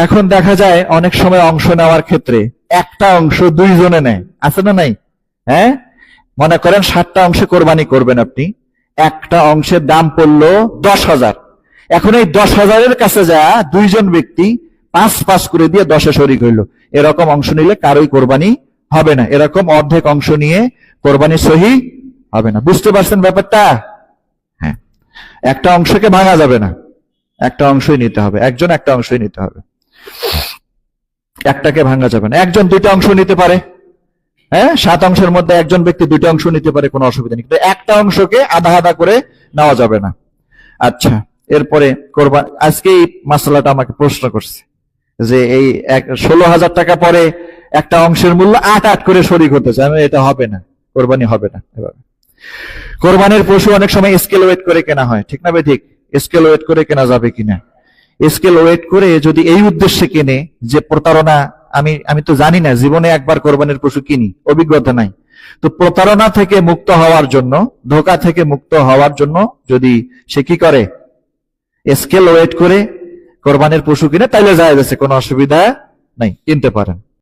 এখন দেখা যায় অনেক সময় অংশ নেওয়ার ক্ষেত্রে একটা অংশ দুইজনে নেয়, আছে না নাই? হ্যাঁ, মনে করেন 60টা অংশে কোরবানি করবেন আপনি, একটা অংশের দাম পড়লো 10,000। এখন এই 10,000-এর কাছে যা দুইজন ব্যক্তি 5 করে দিয়ে 10-এ শরিক হইল, এরকম অংশ নিলে কারোই কোরবানি হবে না। এরকম অর্ধেক অংশ নিয়ে কোরবানি সহি হবে না। বুঝতে পারছেন ব্যাপারটা? হ্যাঁ, একটা অংশকে ভাঙা যাবে না, একটা অংশই নিতে হবে, একজন একটা অংশই নিতে হবে, একটাকে ভাঙা যাবে না। একজন 2টা অংশ নিতে পারে, হ্যাঁ, 7 অংশের মধ্যে একজন ব্যক্তি 2টা অংশ নিতে পারে, কোনো অসুবিধা নেই, কিন্তু একটা অংশকে আধা আধা করে নেওয়া যাবে না। আচ্ছা, এরপরে কোরবানি, আজকে এই মাসালাটা আমাকে প্রশ্ন করছে যে এই 16,000 টাকা পরে একটা অংশের মূল্য 8 করে শরিক হতে চায়, এটা হবে না, কোরবানি হবে না। এভাবে কোরবানির পশু অনেক সময় স্কেল ওয়েট করে কেনা হয়, ঠিক না? ঠিক, স্কেল ওয়েট করে কেনা যাবে কিনা? স্কেল ওয়েট করে যদি এই উদ্দেশ্যে কেনে যে প্রতারণা, আমি তো জানি না, জীবনে একবার কোরবানির পশু কিনি, অভিজ্ঞতা নাই, তো প্রতারণা থেকে মুক্ত হওয়ার জন্য, ধোঁকা থেকে মুক্ত হওয়ার জন্য যদি সে কি করে, স্কেল ওয়েট করে কোরবানির পশু কিনে, তাইলে যায় যাচ্ছে, কোনো অসুবিধা নাই, কিনতে পারেন।